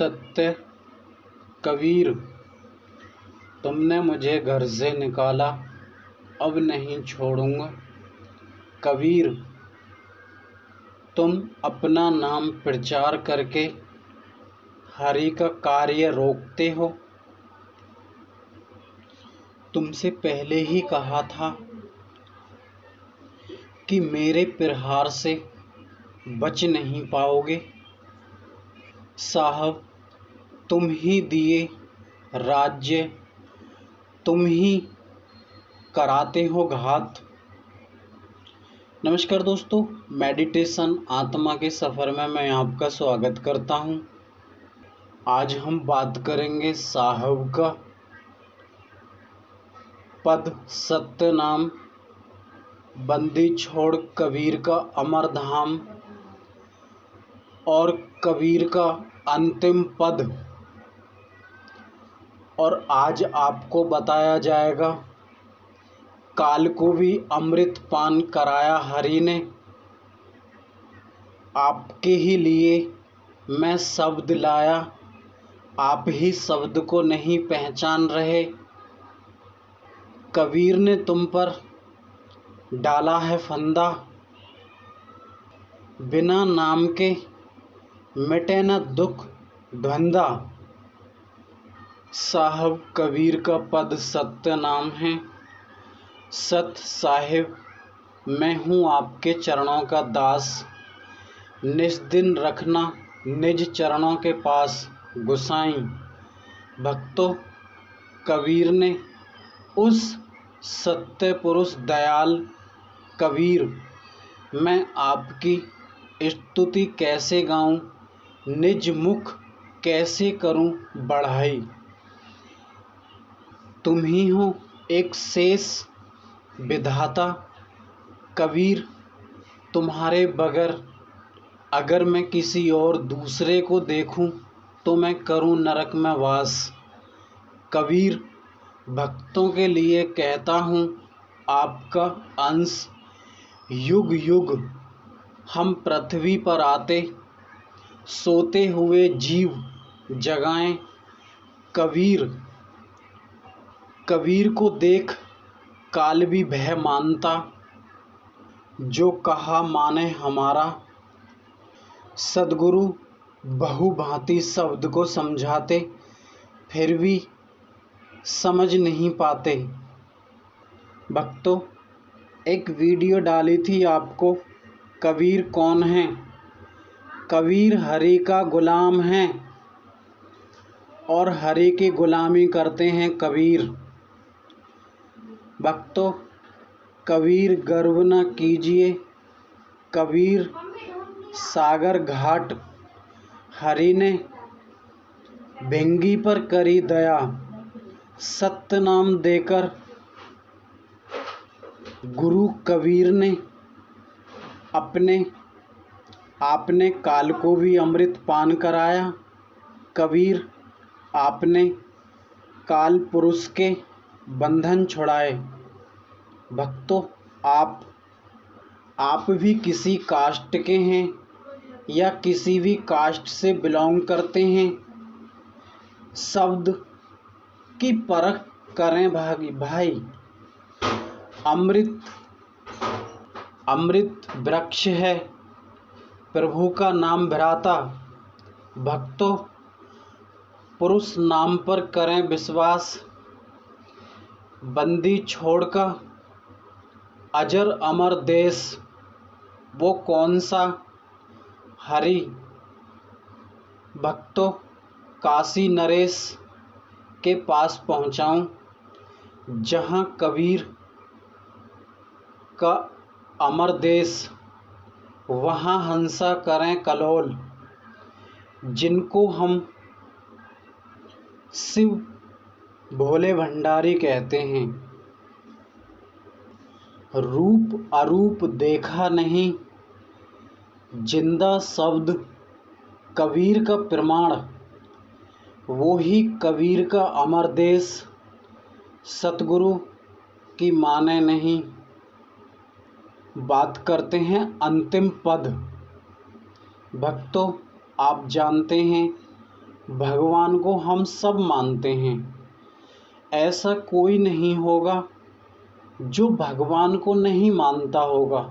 सत्य कबीर, तुमने मुझे घर से निकाला, अब नहीं छोड़ूंगा। कबीर, तुम अपना नाम प्रचार करके हरि का कार्य रोकते हो। तुमसे पहले ही कहा था कि मेरे प्रहार से बच नहीं पाओगे। साहब, तुम ही दिए राज्य, तुम ही कराते हो घात। नमस्कार दोस्तों, मेडिटेशन आत्मा के सफ़र में मैं आपका स्वागत करता हूं। आज हम बात करेंगे साहब का पद सत्य नाम, बंदी छोड़ कबीर का अमर धाम और कबीर का अंतिम पद। और आज आपको बताया जाएगा, काल को भी अमृत पान कराया हरि ने। आपके ही लिए मैं शब्द लाया, आप ही शब्द को नहीं पहचान रहे। कबीर ने तुम पर डाला है फंदा, बिना नाम के मिटे न दुख धंधा। साहब, कबीर का पद सत्य नाम है। सत्य साहिब, मैं हूँ आपके चरणों का दास, निज दिन रखना निज चरणों के पास गुसाई। भक्तों, कबीर ने उस सत्य पुरुष दयाल कबीर, मैं आपकी स्तुति कैसे गाऊं, निज मुख कैसे करूं बढ़ाई। तुम ही हो एक शेष विधाता। कबीर, तुम्हारे बगैर अगर मैं किसी और दूसरे को देखूं तो मैं करूं नरक में वास। कबीर, भक्तों के लिए कहता हूं, आपका अंश युग युग हम पृथ्वी पर आते, सोते हुए जीव जगाएं। कबीर, कबीर को देख काल भी भय मानता, जो कहा माने हमारा। सद्गुरु बहुभांति शब्द को समझाते, फिर भी समझ नहीं पाते। भक्तों, एक वीडियो डाली थी आपको, कबीर कौन है। कबीर हरि का गुलाम है और हरि की गुलामी करते हैं कबीर। भक्तों, कबीर गर्व न कीजिए, कबीर सागर घाट हरि ने भिंगी पर करी दया। सत्य नाम देकर गुरु कबीर ने आपने काल को भी अमृत पान कराया। कबीर, आपने काल पुरुष के बंधन छुड़ाए। भक्तों, आप भी किसी कास्ट के हैं या किसी भी कास्ट से बिलोंग करते हैं, शब्द की परख करें भाई। अमृत वृक्ष है, प्रभु का नाम भ्राता। भक्तों, पुरुष नाम पर करें विश्वास, बंदी छोड़कर अजर अमर देश, वो कौन सा हरि। भक्तों, काशी नरेश के पास पहुँचाऊँ, जहाँ कबीर का अमर देश, वहाँ हंसा करें कलोल, जिनको हम शिव भोले भंडारी कहते हैं। रूप अरूप देखा नहीं, जिंदा शब्द कबीर का प्रमाण, वो ही कबीर का अमर देश, सतगुरु की माने नहीं। बात करते हैं अंतिम पद। भक्तों, आप जानते हैं भगवान को हम सब मानते हैं। ऐसा कोई नहीं होगा जो भगवान को नहीं मानता होगा,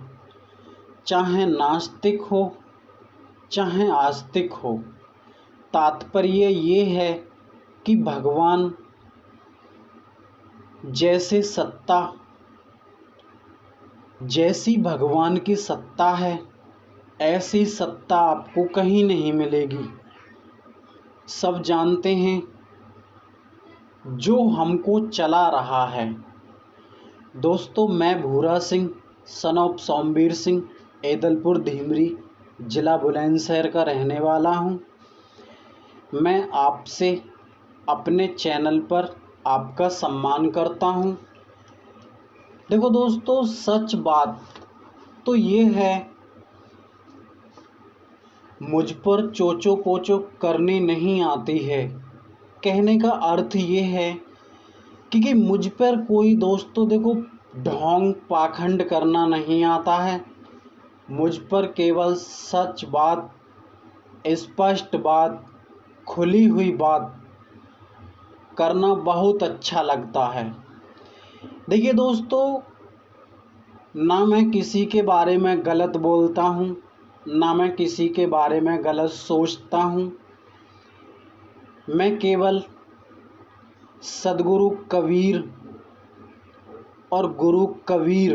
चाहे नास्तिक हो चाहे आस्तिक हो। तात्पर्य ये है कि भगवान जैसी भगवान की सत्ता है, ऐसी सत्ता आपको कहीं नहीं मिलेगी। सब जानते हैं जो हमको चला रहा है। दोस्तों, मैं भूरा सिंह सन ऑफ सोमवीर सिंह ऐदलपुर धीमरी जिला बुलंदशहर का रहने वाला हूँ। मैं आपसे अपने चैनल पर आपका सम्मान करता हूँ। देखो दोस्तों, सच बात तो ये है, मुझ पर चोचो पोचो करनी नहीं आती है। कहने का अर्थ ये है कि मुझ पर कोई दोस्तों देखो ढोंग पाखंड करना नहीं आता है। मुझ पर केवल सच बात, स्पष्ट बात, खुली हुई बात करना बहुत अच्छा लगता है। देखिए दोस्तों, ना मैं किसी के बारे में गलत बोलता हूँ, ना मैं किसी के बारे में गलत सोचता हूँ। मैं केवल सद्गुरु कबीर और गुरु कबीर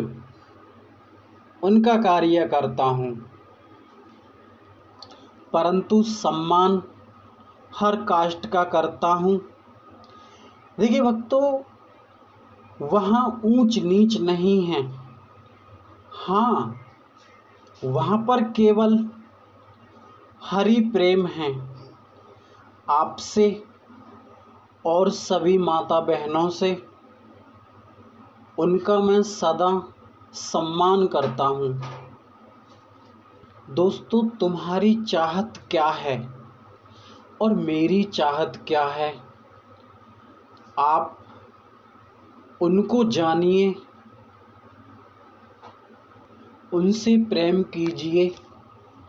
उनका कार्य करता हूँ, परंतु सम्मान हर कास्ट का करता हूँ। देखिए भक्तों, वहाँ ऊंच नीच नहीं है। हाँ, वहाँ पर केवल हरि प्रेम है। आपसे और सभी माता बहनों से उनका मैं सदा सम्मान करता हूँ। दोस्तों, तुम्हारी चाहत क्या है और मेरी चाहत क्या है, आप उनको जानिए, उनसे प्रेम कीजिए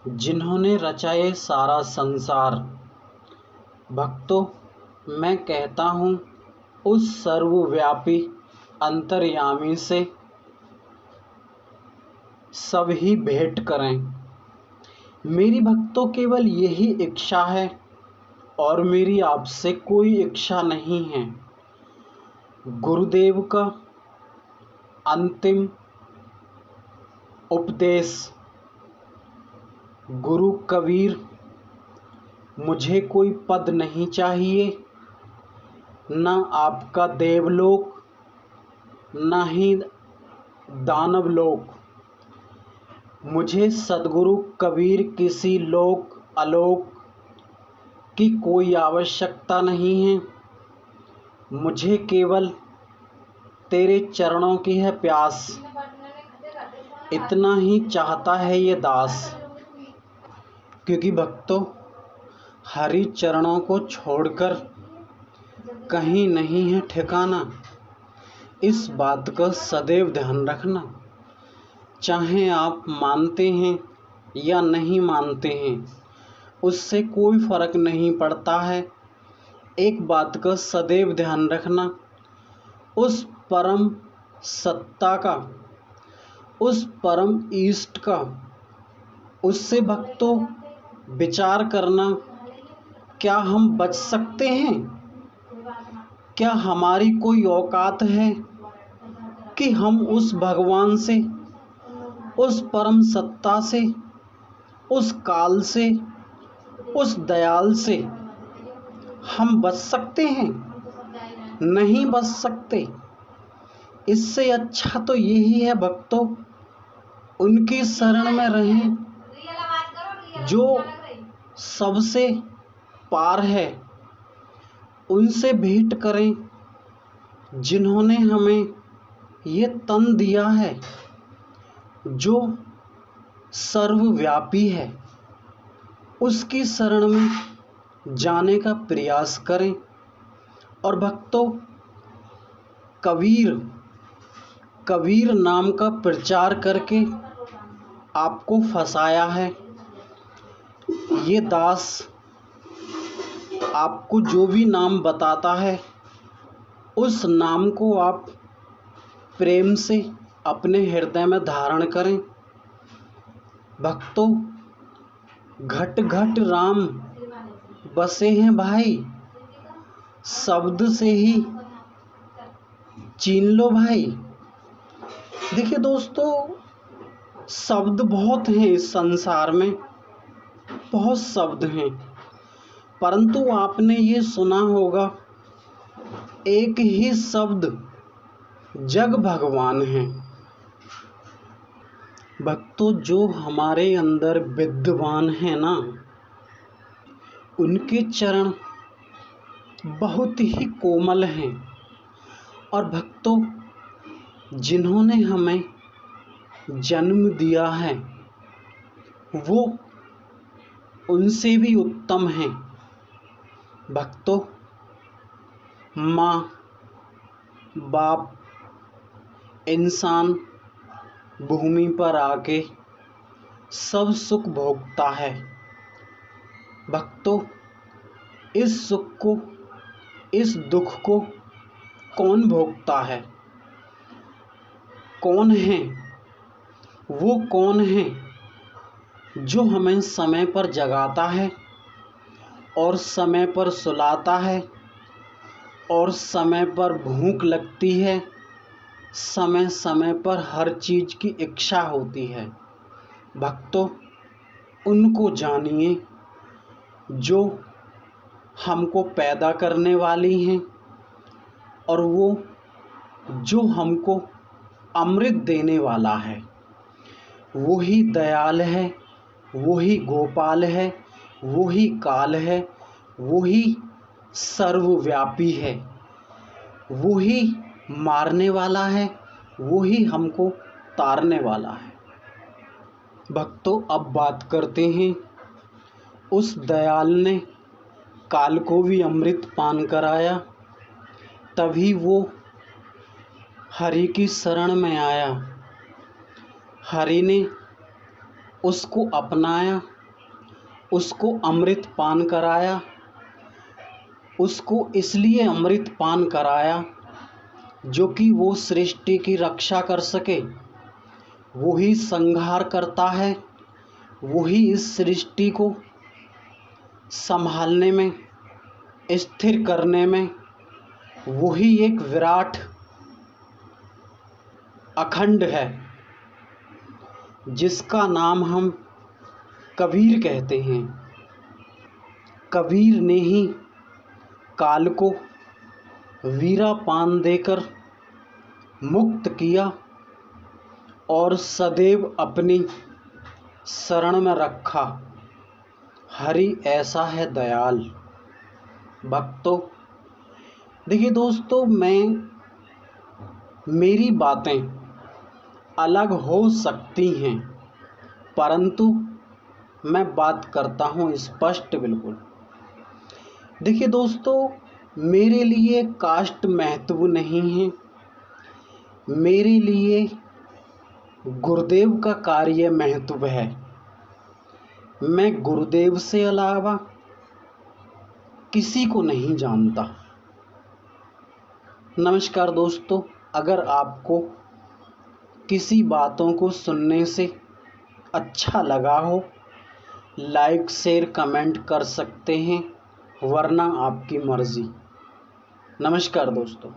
जिन्होंने रचाए सारा संसार। भक्तों, मैं कहता हूँ उस सर्वव्यापी अंतर्यामी से सब ही भेंट करें। मेरी भक्तों केवल यही इच्छा है और मेरी आपसे कोई इच्छा नहीं है। गुरुदेव का अंतिम उपदेश, गुरु कबीर, मुझे कोई पद नहीं चाहिए, ना आपका देवलोक, ना ही दानवलोक। मुझे सद्गुरु कबीर किसी लोक आलोक की कोई आवश्यकता नहीं है। मुझे केवल तेरे चरणों की है प्यास, इतना ही चाहता है ये दास। क्योंकि भक्तों, हरि चरणों को छोड़कर कहीं नहीं है ठिकाना। इस बात का सदैव ध्यान रखना। चाहे आप मानते हैं या नहीं मानते हैं, उससे कोई फर्क नहीं पड़ता है। एक बात का सदैव ध्यान रखना, उस परम सत्ता का, उस परम ईष्ट का, उससे भक्तों विचार करना, क्या हम बच सकते हैं? क्या हमारी कोई औकात है कि हम उस भगवान से, उस परम सत्ता से, उस काल से, उस दयाल से हम बच सकते हैं? नहीं बच सकते। इससे अच्छा तो यही है भक्तों, उनकी शरण में रहें जो सबसे पार है। उनसे भेंट करें जिन्होंने हमें ये तन दिया है, जो सर्वव्यापी है। उसकी शरण में जाने का प्रयास करें। और भक्तों, कबीर नाम का प्रचार करके आपको फंसाया है। ये दास आपको जो भी नाम बताता है उस नाम को आप प्रेम से अपने हृदय में धारण करें। भक्तों, घट घट राम बसे हैं भाई, शब्द से ही चीन लो भाई। देखिए दोस्तों, शब्द बहुत हैं इस संसार में, बहुत शब्द हैं, परंतु आपने ये सुना होगा एक ही शब्द जग भगवान है। भक्तों, जो हमारे अंदर विद्वान हैं ना, उनके चरण बहुत ही कोमल हैं। और भक्तों, जिन्होंने हमें जन्म दिया है वो उनसे भी उत्तम हैं। भक्तों, माँ बाप इंसान भूमि पर आके सब सुख भोगता है। भक्तों, इस सुख को, इस दुख को कौन भोगता है? कौन है वो? कौन है जो हमें समय पर जगाता है और समय पर सुलाता है और समय पर भूख लगती है, समय समय पर हर चीज़ की इच्छा होती है। भक्तों, उनको जानिए जो हमको पैदा करने वाली हैं और वो जो हमको अमृत देने वाला है। वो ही दयाल है, वो ही गोपाल है, वो ही काल है, वो ही सर्वव्यापी है, वो ही मारने वाला है, वो ही हमको तारने वाला है। भक्तों, अब बात करते हैं उस दयाल ने काल को भी अमृत पान कराया, तभी वो हरि की शरण में आया। हरि ने उसको अपनाया, उसको अमृत पान कराया। उसको इसलिए अमृत पान कराया जो कि वो सृष्टि की रक्षा कर सके। वो ही संहार करता है, वो ही इस सृष्टि को संभालने में, स्थिर करने में, वो ही एक विराट अखंड है जिसका नाम हम कबीर कहते हैं। कबीर ने ही काल को वीरा पान देकर मुक्त किया और सदैव अपनी शरण में रखा। हरि ऐसा है दयाल। भक्तों, देखिए दोस्तों, मेरी बातें अलग हो सकती हैं, परंतु मैं बात करता हूँ स्पष्ट बिल्कुल। देखिए दोस्तों, मेरे लिए कास्ट महत्व नहीं है, मेरे लिए गुरुदेव का कार्य महत्व है। मैं गुरुदेव से अलावा किसी को नहीं जानता। नमस्कार दोस्तों, अगर आपको किसी बातों को सुनने से अच्छा लगा हो, लाइक शेयर कमेंट कर सकते हैं, वरना आपकी मर्ज़ी। नमस्कार दोस्तों।